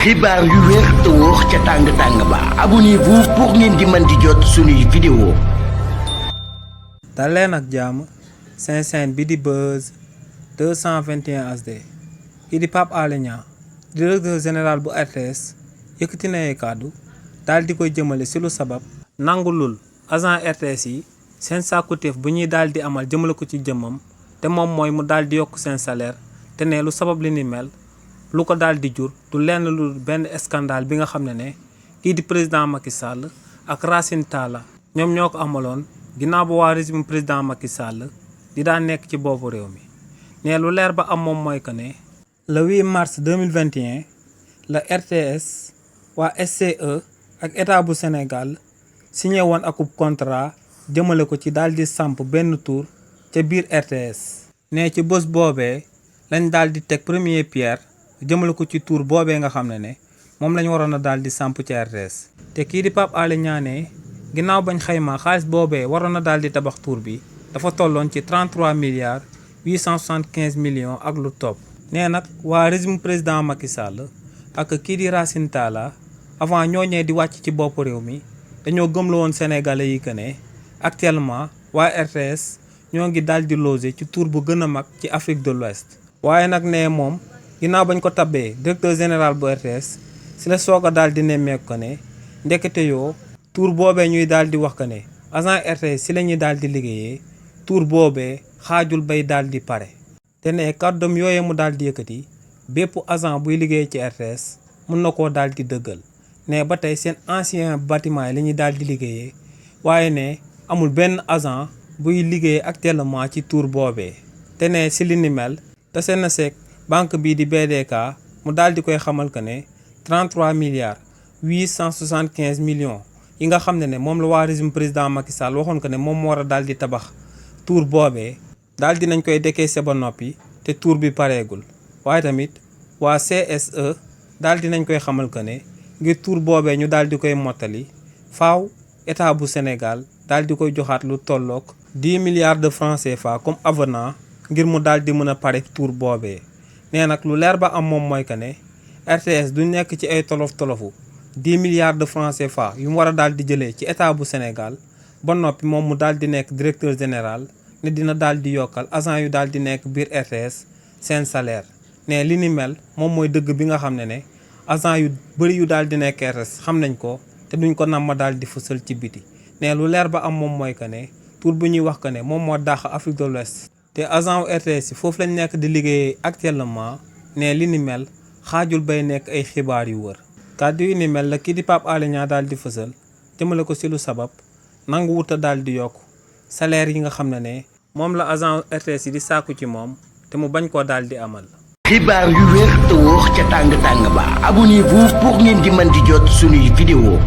xibaar yu wér te wóor ca tàng-tàng ba abonnez-vous pour ngeen di mën di jot suñuy vidéo. daleen ak jàmm seen chaîne bi di Buzz 221 HD kii di Pape Alé Niang directeur général bu RTS yëkkati na ay kàddu daal di koy jëmale si lu sabab nangulul agent RTS yi seen sàkkuteef bu ñuy daal di amal jëmale ko ci jëmmam te moom mooy mu daal di yokk seen salaire te ne lu sabab li ni mel lu ko daal di jur du lenn lu benn scandale bi nga xam ne kii di président Macky Sall ak Racine Talla ñoom ñoo ko amaloon ginnaaw ba waa régime président Macky Sall di daan nekk ci boppu réew mi ne lu leer ba am moom mooy que ne le 8 mars 2021 la RTS waa SCE ak état bu Sénégal signé woon akub contrat jëmale ko ci daal di samp benn tour ca biir RTS ne ci bés boobee lañ daal di teg première pierre jëmale ko ci tour boobee nga xam ne moom lañ waroon a daal di samp ci RTS te kii di Pape Alé Niang ne ginnaaw bañ xayma xaalis boobee waroon na daal di tabax tour bi dafa tolloon ci 33 milliards 875 millions ak lu topp. nee nag waa régime président Macky Sall ak kii di Racine Talla avant ñooñee di wàcc ci bopp réew mi dañoo gëmla woon Sénégalais yi que ne actuellement waa RTS ñoo ngi daal di loger ci tour bu gën a mag ci Afrique de l'Ouest waaye nag ne moom ginnaaw bañ ko tabbee directeur général bu RTS si la soog a daal di nemmeeku ko ne ndekete yoo tour boobee ñuy daal di wax ko ne agent RTS si la ñuy daal di liggéeyee tour boobee xaajul bay daal di pare te ne kàddoom yooyee mu daal di yëkkati bépp agent buy liggéey ci RTS mun na koo daal di dëggal ne ba tey seen ancien bâtiment yi la ñuy daal di liggéeyee waaye ne amul benn agent buy liggéey actuellement ci tour boobee te ne si li ni mel te seen seek banque bii di BDK mu daal di koy xamal que ne 33 milliards 875 millions yi nga xam ne moom la waa régime président Macky Sall waxoon que ne moom moo war a daal di tabax tour boobee daal di nañ koy décaissé ba noppi te tour bi pareegul waaye tamit waa CSE daal di nañ koy xamal que ne ngir tour boobee ñu daal di koy mottali faaw état bu Sénégal daal di koy joxaat lu tolloog 10 milliards de francs CFA comme avenant ngir mu daal di mën a pare tour boobee. nee nag lu leer ba am moom mooy que ne RTS du nekk ci ay tolof-tolofu 10 milliards de francs CFA yu mu war a daal di jëlee ci état bu Sénégal ba noppi moom mu daal di nekk directeur général ne dina daal di yokkal agent yu daal di nekk biir RTS seen salaire ne li ni mel moom mooy dëgg bi nga xam ne agent yu bëri yu daal di nekk RTS xam nañ ko te duñ ko nam ma daal di fësal ci biti ne lu leer ba am moom mooy que ne tour bu ñuy wax que ne moom moo dàq Afrique de l'Ouest te agent wu RTS yi foofu lañ nekk di liggéeyee actuellement ne li ni mel xaajul bay nekk ay xibaar yu wër kàddu yu ni mel la kii di Pape Alé Niang daal di fësal jëmale ko si lu sabab nangu wuta daal di yokk salaire yi nga xam ne moom la agent RTS yi di sàkku ci moom te mu bañ koo daal di amal. xibaar yu wér te wóor ca tàng-tàng ba abonnez-vous pour ngeen di mën di jot suñuy vidéo.